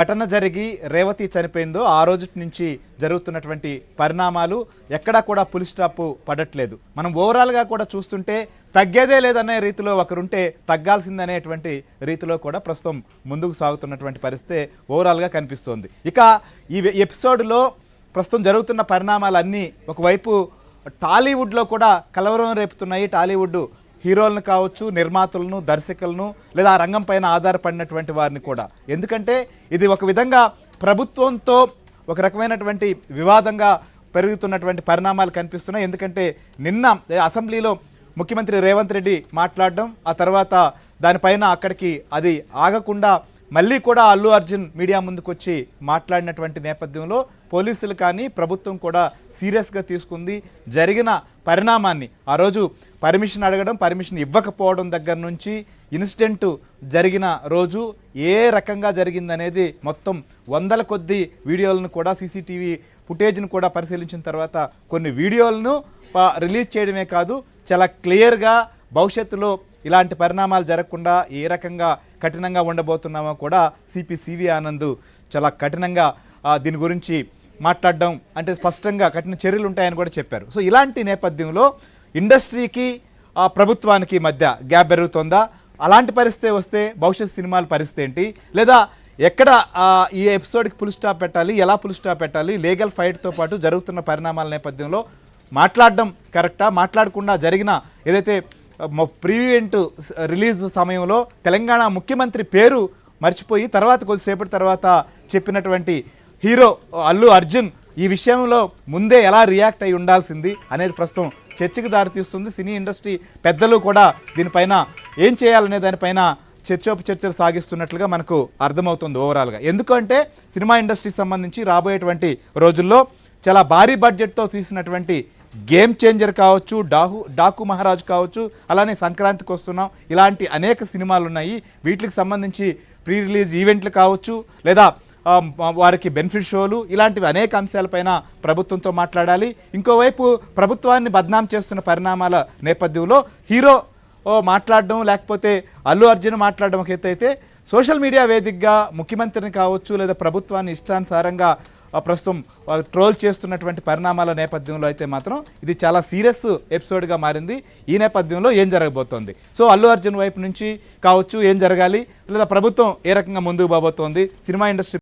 ఘటన జరిగి రేవతి చనిపోయిందో ఆ రోజు నుంచి జరుగుతున్నటువంటి పరిణామాలు ఎక్కడా కూడా పులి స్టాప్ పడట్లేదు. మనం ఓవరాల్గా కూడా చూస్తుంటే తగ్గేదే లేదనే రీతిలో ఒకరుంటే తగ్గాల్సిందనేటువంటి రీతిలో కూడా ప్రస్తుతం ముందుకు సాగుతున్నటువంటి పరిస్థితి ఓవరాల్గా కనిపిస్తోంది. ఇక ఈ ఎపిసోడ్లో ప్రస్తుతం జరుగుతున్న పరిణామాలన్నీ ఒకవైపు టాలీవుడ్లో కూడా కలవరం రేపుతున్నాయి. టాలీవుడ్ హీరోలను కావచ్చు, నిర్మాతలను, దర్శకులను, లేదా ఆ రంగం పైన ఆధారపడినటువంటి వారిని కూడా. ఎందుకంటే ఇది ఒక విధంగా ప్రభుత్వంతో ఒక రకమైనటువంటి వివాదంగా పెరుగుతున్నటువంటి పరిణామాలు కనిపిస్తున్నాయి. ఎందుకంటే నిన్న అసెంబ్లీలో ముఖ్యమంత్రి రేవంత్ రెడ్డి మాట్లాడడం, ఆ తర్వాత దానిపైన అక్కడికి అది ఆగకుండా మళ్ళీ కూడా అల్లు అర్జున్ మీడియా ముందుకు వచ్చి మాట్లాడినటువంటి నేపథ్యంలో పోలీసులు కానీ ప్రభుత్వం కూడా సీరియస్గా తీసుకుంది. జరిగిన పరిణామాన్ని ఆ రోజు పర్మిషన్ అడగడం, పర్మిషన్ ఇవ్వకపోవడం దగ్గర నుంచి ఇన్సిడెంట్ జరిగిన రోజు ఏ రకంగా జరిగిందనేది మొత్తం వందల కొద్ది వీడియోలను కూడా సీసీటీవీ ఫుటేజ్ను కూడా పరిశీలించిన తర్వాత కొన్ని వీడియోలను రిలీజ్ చేయడమే కాదు, చాలా క్లియర్గా భవిష్యత్తులో ఇలాంటి పరిణామాలు జరగకుండా ఏ రకంగా కఠినంగా ఉండబోతున్నామో కూడా సిపి సివి ఆనంద్ చాలా కఠినంగా దీని గురించి మాట్లాడడం, అంటే స్పష్టంగా కఠిన చర్యలు ఉంటాయని కూడా చెప్పారు. సో ఇలాంటి నేపథ్యంలో ఇండస్ట్రీకి ప్రభుత్వానికి మధ్య గ్యాప్ పెరుగుతుందా? అలాంటి పరిస్థితి వస్తే భవిష్యత్ సినిమాల పరిస్థితి ఏంటి? లేదా ఎక్కడ ఈ ఎపిసోడ్కి ఫుల్ స్టాప్ పెట్టాలి, ఎలా ఫుల్ స్టాప్ పెట్టాలి? లీగల్ ఫైట్తో పాటు జరుగుతున్న పరిణామాల నేపథ్యంలో మాట్లాడడం కరెక్టా? మాట్లాడకుండా జరిగిన ఏదైతే ప్రీవెంట్ రిలీజ్ సమయంలో తెలంగాణ ముఖ్యమంత్రి పేరు మర్చిపోయి తర్వాత కొద్దిసేపటి తర్వాత చెప్పినటువంటి హీరో అల్లు అర్జున్ ఈ విషయంలో ముందే ఎలా రియాక్ట్ అయి ఉండాల్సింది అనేది ప్రస్తుతం చర్చకు దారితీస్తుంది. సినీ ఇండస్ట్రీ పెద్దలు కూడా దీనిపైన ఏం చేయాలనే దానిపైన చర్చలు సాగిస్తున్నట్లుగా మనకు అర్థమవుతుంది ఓవరాల్గా. ఎందుకంటే సినిమా ఇండస్ట్రీకి సంబంధించి రాబోయేటువంటి రోజుల్లో చాలా భారీ బడ్జెట్తో తీసినటువంటి గేమ్ చేంజర్ కావచ్చు, డాకు మహారాజ్ కావచ్చు, అలానే సంక్రాంతికి వస్తున్నాం, ఇలాంటి అనేక సినిమాలు ఉన్నాయి. వీటికి సంబంధించి ప్రీ రిలీజ్ ఈవెంట్లు కావచ్చు, లేదా వారికి బెనిఫిట్ షోలు, ఇలాంటివి అనేక అంశాలపైన ప్రభుత్వంతో మాట్లాడాలి. ఇంకోవైపు ప్రభుత్వాన్ని బద్నాం చేస్తున్న పరిణామాల నేపథ్యంలో హీరో మాట్లాడడం, లేకపోతే అల్లు అర్జున్ మాట్లాడడం ఒక ఎత్తు అయితే, సోషల్ మీడియా వేదికగా ముఖ్యమంత్రిని కావచ్చు లేదా ప్రభుత్వాన్ని ఇష్టానుసారంగా ప్రస్తుతం ట్రోల్ చేస్తున్నటువంటి పరిణామాల నేపథ్యంలో అయితే మాత్రం ఇది చాలా సీరియస్ ఎపిసోడ్గా మారింది. ఈ నేపథ్యంలో ఏం జరగబోతోంది? సో అల్లు అర్జున్ వైపు నుంచి కావచ్చు ఏం జరగాలి, లేదా ప్రభుత్వం ఏ రకంగా ముందుకు పోబోతోంది, సినిమా ఇండస్ట్రీ